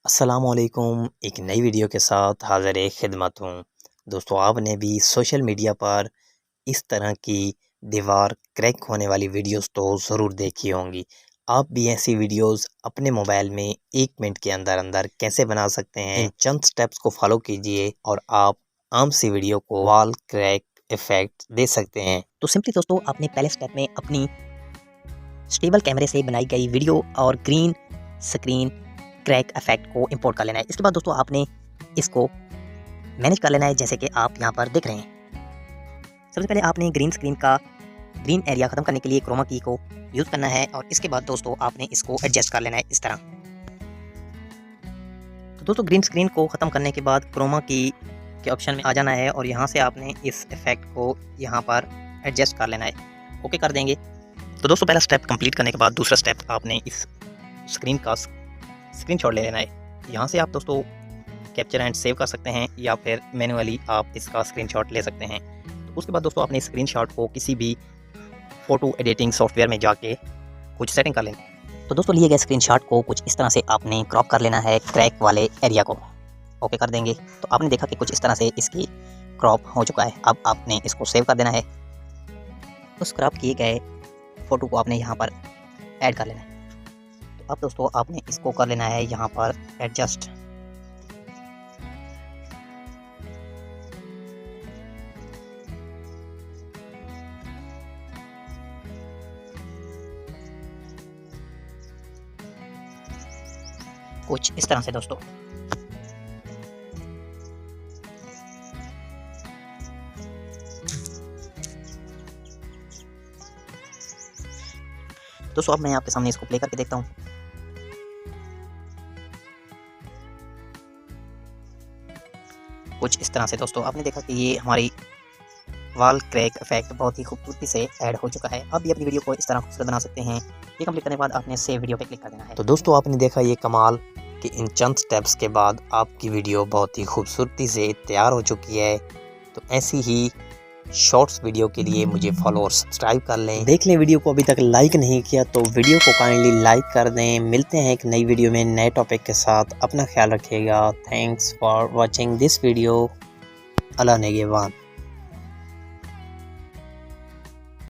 अस्सलामुअलैकुम। एक नई वीडियो के साथ हाज़िर खिदमत हूँ। दोस्तों, आपने भी सोशल मीडिया पर इस तरह की दीवार क्रैक होने वाली वीडियोस तो ज़रूर देखी होंगी। आप भी ऐसी वीडियोस अपने मोबाइल में 1 मिनट के अंदर अंदर कैसे बना सकते हैं, इन चंद स्टेप्स को फॉलो कीजिए और आप आम सी वीडियो को वॉल क्रैक इफ़ेक्ट दे सकते हैं। तो सिंपली दोस्तों आपने पहले स्टेप में अपनी स्टेबल कैमरे से बनाई गई वीडियो और ग्रीन स्क्रीन क्रैक इफेक्ट को इंपोर्ट कर लेना है। इसके बाद दोस्तों आपने इसको मैनेज कर लेना है, जैसे कि आप यहाँ पर देख रहे हैं। सबसे पहले आपने ग्रीन एरिया ख़त्म करने के लिए क्रोमा की को यूज़ करना है और इसके बाद दोस्तों आपने इसको एडजस्ट कर लेना है इस तरह। तो दोस्तों ग्रीन स्क्रीन को ख़त्म करने के बाद क्रोमा की के ऑप्शन में आ जाना है और यहाँ से आपने इस इफेक्ट को यहाँ पर एडजस्ट कर लेना है। ओके कर देंगे। तो दोस्तों पहला स्टेप कंप्लीट करने के बाद दूसरा स्टेप आपने इस स्क्रीन का स्क्रीनशॉट ले लेना है। यहाँ से आप दोस्तों कैप्चर एंड सेव कर सकते हैं या फिर मैन्युअली आप इसका स्क्रीनशॉट ले सकते हैं। तो उसके बाद दोस्तों अपने स्क्रीनशॉट को किसी भी फ़ोटो एडिटिंग सॉफ्टवेयर में जाके कुछ सेटिंग कर लेंगे। तो दोस्तों लिए गए स्क्रीनशॉट को कुछ इस तरह से आपने क्रॉप कर लेना है क्रैक वाले एरिया को। ओके कर देंगे। तो आपने देखा कि कुछ इस तरह से इसकी क्रॉप हो चुका है। अब आपने इसको सेव कर देना है। उस क्रॉप किए गए फ़ोटो को आपने यहाँ पर ऐड कर लेना है। तो अब दोस्तों आपने इसको कर लेना है यहाँ पर एडजस्ट। कुछ इस तरह से दोस्तों। दोस्तों अब मैं आपके सामने इसको प्ले करके देखता हूँ। कुछ इस तरह से दोस्तों आपने देखा कि ये हमारी वॉल क्रैक इफेक्ट बहुत ही खूबसूरती से ऐड हो चुका है। अब भी अपनी वीडियो को इस तरह खूबसूरत बना सकते हैं। ये कंप्लीट करने के बाद आपने सेव वीडियो पे क्लिक कर देना है। तो दोस्तों आपने देखा ये कमाल कि इन चंद स्टेप्स के बाद आपकी वीडियो बहुत ही खूबसूरती से तैयार हो चुकी है। तो ऐसी ही शॉर्ट्स वीडियो के लिए मुझे फॉलो और सब्सक्राइब कर लें। देख लें वीडियो को अभी तक लाइक नहीं किया तो वीडियो को काइंडली लाइक कर दें। मिलते हैं एक नई वीडियो में नए टॉपिक के साथ। अपना ख्याल रखिएगा। Thanks for watching this video. अल्लाह नेगेवान।